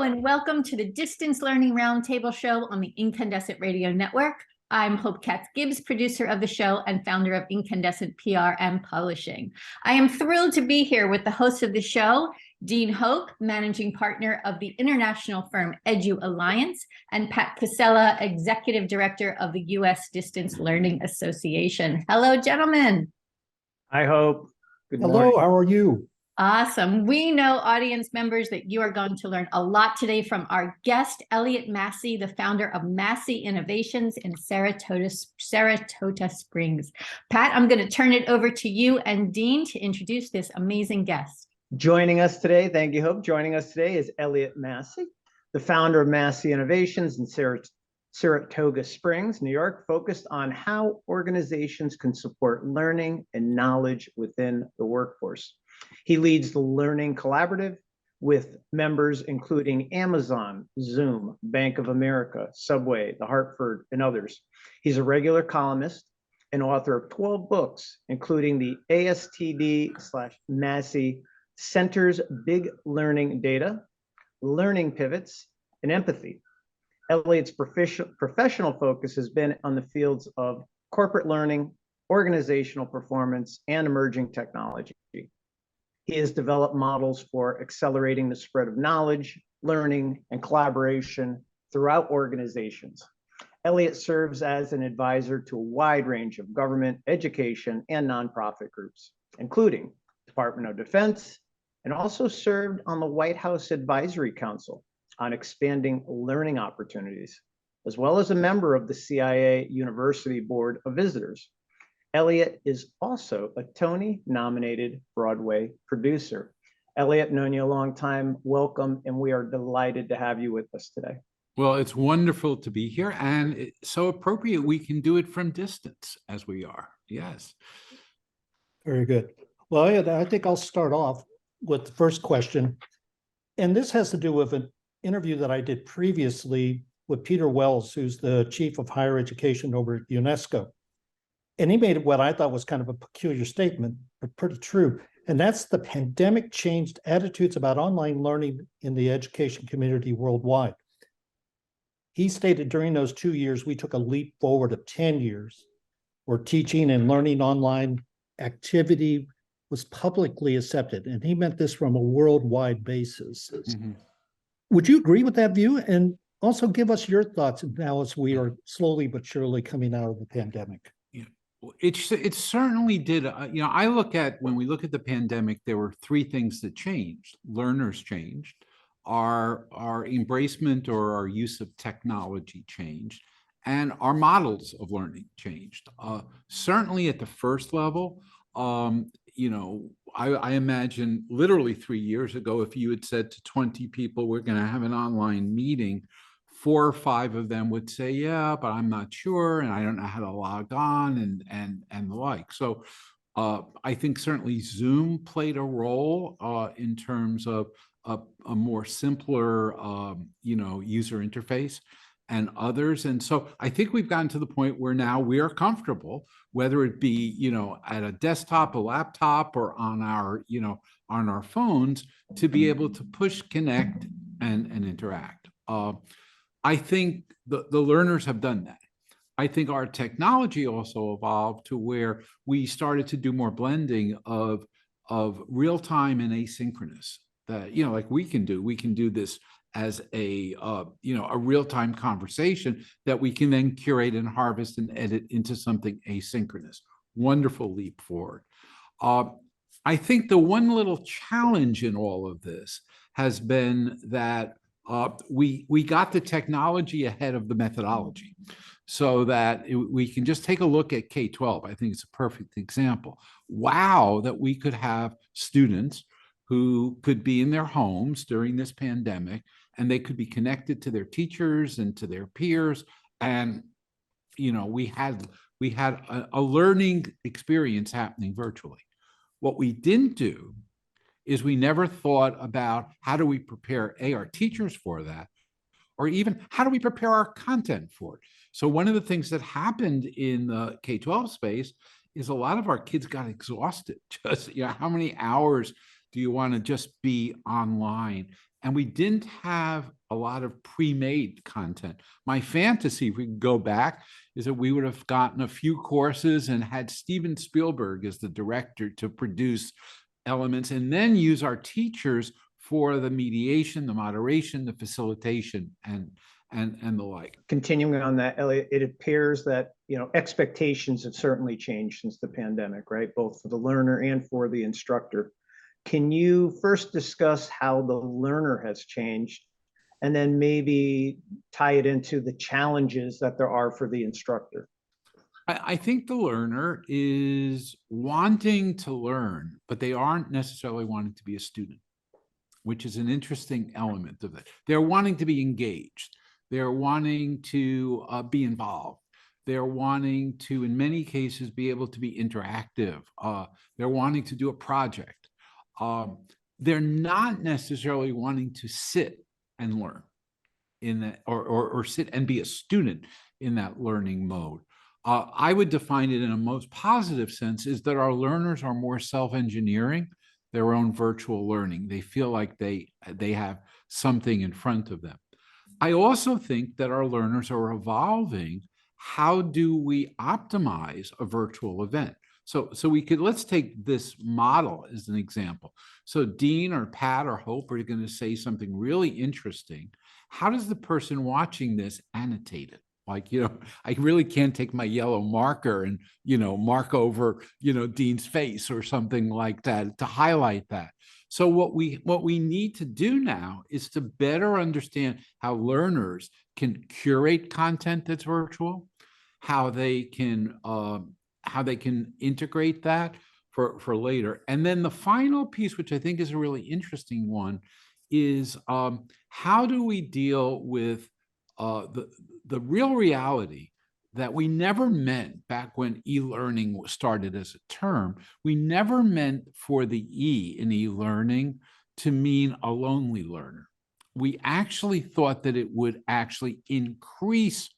and welcome to the Distance Learning Roundtable show on the Incandescent Radio Network. I'm Hope Katz-Gibbs, producer of the show and founder of Incandescent PR and Publishing. I am thrilled to be here with the host of the show, Dean Hoke, managing partner of the international firm Edu Alliance, and Pat Cassella, executive director of the US Distance Learning Association. Hello, gentlemen. Hi, Hope. Good Hello, morning. how are you? Awesome. We know, audience members, that you are going to learn a lot today from our guest, Elliott Masie, the founder of Masie Innovations in Saratoga Springs. Pat, I'm going to turn it over to you and Dean to introduce this amazing guest. Joining us today, thank you, Hope. Joining us today is Elliott Masie, the founder of Masie Innovations in Saratoga Springs, New York, focused on how organizations can support learning and knowledge within the workforce. He leads the Learning Collaborative with members including Amazon, Zoom, Bank of America, Subway, The Hartford, and others. He's a regular columnist and author of 12 books, including the ASTD/Masie Center's Big Learning Data, Learning Pivots, and Empathy. Elliott's professional focus has been on the fields of corporate learning, organizational performance, and emerging technology. He has developed models for accelerating the spread of knowledge, learning, and collaboration throughout organizations. Elliott serves as an advisor to a wide range of government, education, and nonprofit groups, including Department of Defense, and also served on the White House Advisory Council on expanding learning opportunities, as well as a member of the CIA University Board of Visitors. Elliott is also a Tony-nominated Broadway producer. Elliott, known you a long time, welcome, and we are delighted to have you with us today. Well, it's wonderful to be here, and it's so appropriate we can do it from distance as we are. Yes. Very good. Well, I think I'll start off with the first question. And this has to do with an interview that I did previously with Peter Wells, who's the chief of higher education over at UNESCO. And he made what I thought was kind of a peculiar statement, but pretty true. And that's the pandemic changed attitudes about online learning in the education community worldwide. He stated during those 2 years, we took a leap forward of 10 years where teaching and learning online activity was publicly accepted. And he meant this from a worldwide basis. Mm-hmm. Would you agree with that view? And also give us your thoughts now as we are slowly but surely coming out of the pandemic. It certainly did. I look at, when we look at the pandemic, there were three things that changed. Learners changed, our embracement or our use of technology changed, and our models of learning changed. Certainly at the first level, I imagine literally 3 years ago, if you had said to 20 people, we're going to have an online meeting, 4 or 5 of them would say, yeah, but I'm not sure, and I don't know how to log on, and the like. So I think certainly Zoom played a role in terms of a more simpler, user interface, and others. And so I think we've gotten to the point where now we are comfortable, whether it be, at a desktop, a laptop, or on our phones, to be able to push, connect, and interact. I think the learners have done that. I think our technology also evolved to where we started to do more blending of real time and asynchronous. That like we can do this as a real time conversation that we can then curate and harvest and edit into something asynchronous. Wonderful leap forward. I think the one little challenge in all of this has been that we got the technology ahead of the methodology, so that we can just take a look at K-12. I think it's a perfect example. Wow, that we could have students who could be in their homes during this pandemic, and they could be connected to their teachers and to their peers. And, we had a learning experience happening virtually. What we didn't do is we never thought about how do we prepare our teachers for that, or even how do we prepare our content for it. So one of the things that happened in the K-12 space is a lot of our kids got exhausted. Just, how many hours do you want to just be online? and we didn't have a lot of pre-made content. My fantasy, if we could go back, is that we would have gotten a few courses and had Steven Spielberg as the director to produce elements, and then use our teachers for the mediation, the moderation, the facilitation, and the like. Continuing on that, Elliott, it appears that, expectations have certainly changed since the pandemic, right? Both for the learner and for the instructor. Can you first discuss how the learner has changed, and then maybe tie it into the challenges that there are for the instructor? I think the learner is wanting to learn, but they aren't necessarily wanting to be a student, which is an interesting element of it. They're wanting to be engaged. They're wanting to be involved. They're wanting to, in many cases, be able to be interactive. They're wanting to do a project. They're not necessarily wanting to sit and learn in that, or sit and be a student in that learning mode. I would define it in a most positive sense is that our learners are more self-engineering their own virtual learning. They feel like they have something in front of them. I also think that our learners are evolving. How do we optimize a virtual event? So let's take this model as an example. So Dean or Pat or Hope are going to say something really interesting. How does the person watching this annotate it? Like, I really can't take my yellow marker and, mark over, Dean's face or something like that to highlight that. So what we need to do now is to better understand how learners can curate content that's virtual, how they can integrate that for later. And then the final piece, which I think is a really interesting one, is how do we deal with the real reality that we never meant back when e-learning started as a term. We never meant for the E in e-learning to mean a lonely learner. We actually thought that it would actually increase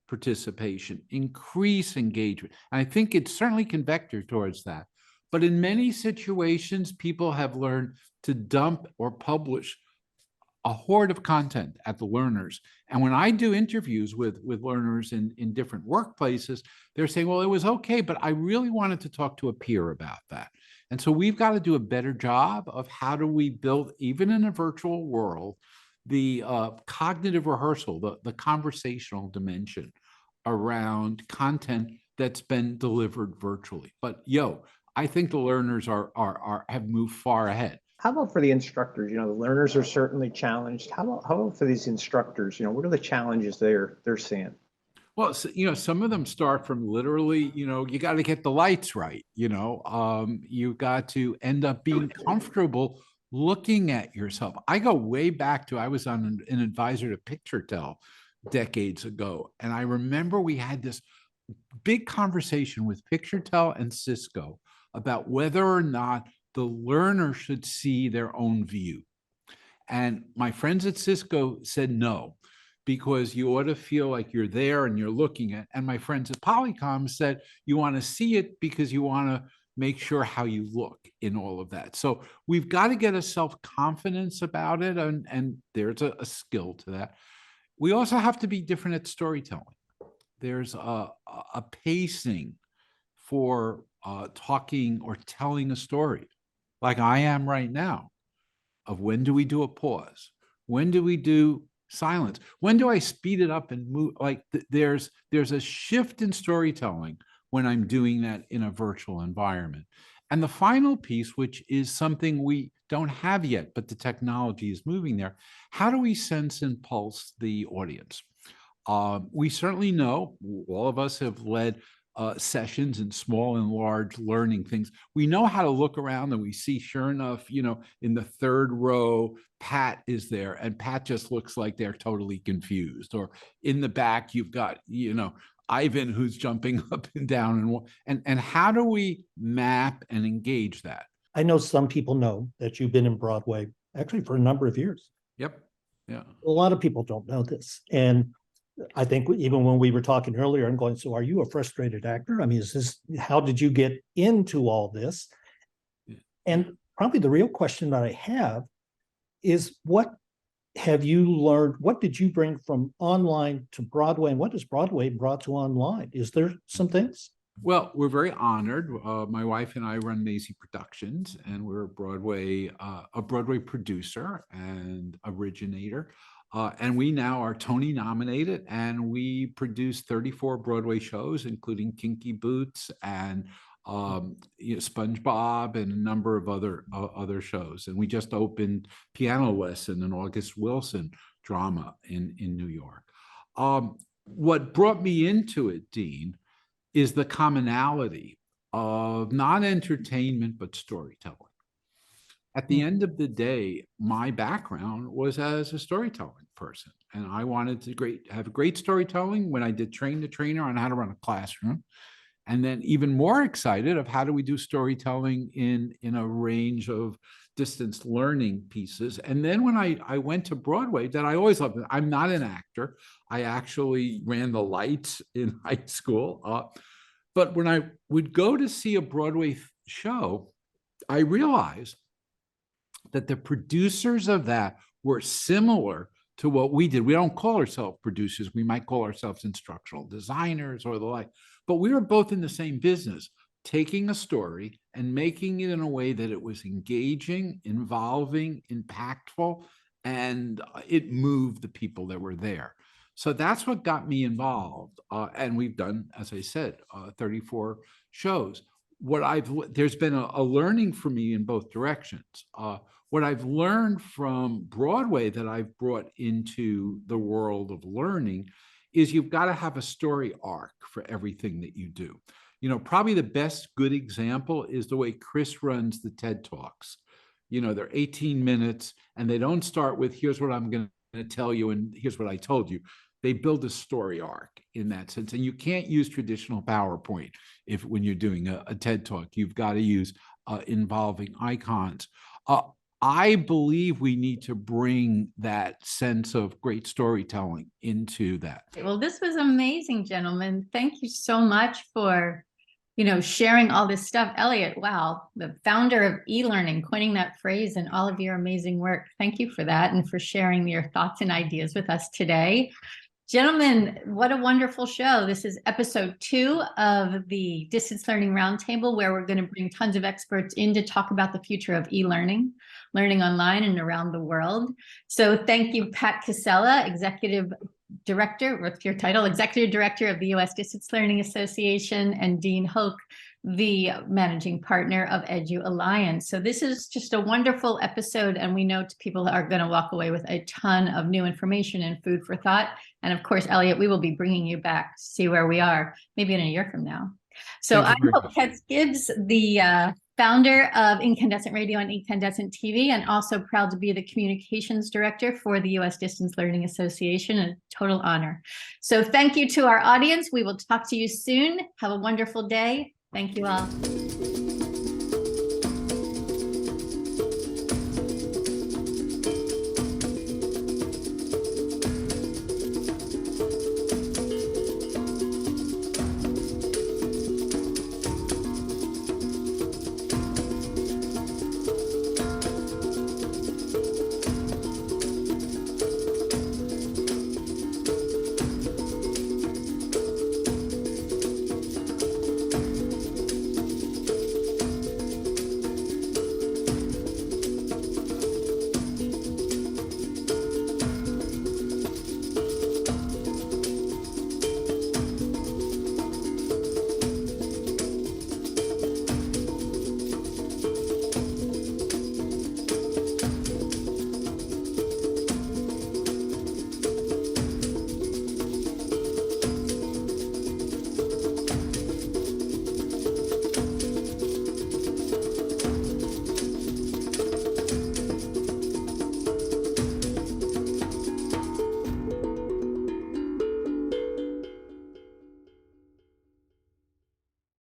participation, increase engagement. And I think it certainly can vector towards that. But in many situations, people have learned to dump or publish a horde of content at the learners. And when I do interviews with learners in different workplaces, they're saying, well, it was okay, but I really wanted to talk to a peer about that. And so we've got to do a better job of how do we build, even in a virtual world, the cognitive rehearsal, the conversational dimension around content that's been delivered virtually. But I think the learners have moved far ahead. How about for the instructors? The learners are certainly challenged. How about for these instructors? What are the challenges they're seeing? Well, some of them start from literally, you got to get the lights right. You got to end up being comfortable looking at yourself. I go way back to, I was on an advisor to PictureTell decades ago. And I remember we had this big conversation with PictureTell and Cisco about whether or not the learner should see their own view. And my friends at Cisco said no, because you ought to feel like you're there and you're looking at, and my friends at Polycom said you want to see it because you want to make sure how you look in all of that. So we've got to get a self-confidence about it, and there's a skill to that. We also have to be different at storytelling. There's a pacing for talking or telling a story, like I am right now, of when do we do a pause? When do we do silence? When do I speed it up and move? Like there's a shift in storytelling when I'm doing that in a virtual environment. And the final piece, which is something we don't have yet, but the technology is moving there. How do we sense and pulse the audience? We certainly know, all of us have led sessions and small and large learning things. We know how to look around and we see, sure enough, in the third row, Pat is there, and Pat just looks like they're totally confused. Or in the back, you've got, Ivan who's jumping up and down. And how do we map and engage that? I know some people know that you've been in Broadway actually for a number of years. Yep. Yeah. A lot of people don't know this. And I think even when we were talking earlier, I'm going, so are you a frustrated actor? I mean, how did you get into all this? And probably the real question that I have is, what have you learned, what did you bring from online to Broadway, and what has Broadway brought to online? Is there some things? Well, we're very honored. My wife and I run Masie Productions, and we're a Broadway producer and originator. And we now are Tony nominated, and we produce 34 Broadway shows, including Kinky Boots and SpongeBob and a number of other shows. And we just opened Piano Lesson, an August Wilson drama in New York. What brought me into it, Dean, is the commonality of not entertainment, but storytelling. At the end of the day, my background was as a storytelling person, and I wanted to have great storytelling when I did train the trainer on how to run a classroom. And then even more excited of how do we do storytelling in a range of distance learning pieces. And then when I went to Broadway, that I always loved it. I'm not an actor. I actually ran the lights in high school. But when I would go to see a Broadway show, I realized that the producers of that were similar to what we did. We don't call ourselves producers. We might call ourselves instructional designers or the like, but we were both in the same business, taking a story and making it in a way that it was engaging, involving, impactful, and it moved the people that were there. So that's what got me involved. And we've done, as I said, 34 shows. There's been a learning for me in both directions. What I've learned from Broadway that I've brought into the world of learning is you've got to have a story arc for everything that you do. You know, probably the best good example is the way Chris runs the TED Talks. You know, they're 18 minutes and they don't start with, here's what I'm going to tell you and here's what I told you. They build a story arc in that sense. And you can't use traditional PowerPoint when you're doing a TED Talk. You've got to use involving icons. I believe we need to bring that sense of great storytelling into that. Well, this was amazing, gentlemen. Thank you so much for, sharing all this stuff. Elliott, wow, the founder of eLearning, coining that phrase and all of your amazing work. Thank you for that and for sharing your thoughts and ideas with us today. Gentlemen, what a wonderful show. This is episode 2 of the Distance Learning Roundtable, where we're going to bring tons of experts in to talk about the future of e-learning, learning online and around the world. So thank you, Pat Cassella, Executive Director, what's your title? Executive Director of the US Distance Learning Association, and Dean Hoke, the managing partner of Edu Alliance. So this is just a wonderful episode, and we know people are going to walk away with a ton of new information and food for thought. And of course, Elliott, we will be bringing you back to see where we are, maybe in a year from now. So I'm Hope Gibbs, the founder of Incandescent Radio and Incandescent TV, and also proud to be the communications director for the US Distance Learning Association. A total honor. So thank you to our audience. We will talk to you soon. Have a wonderful day. Thank you all.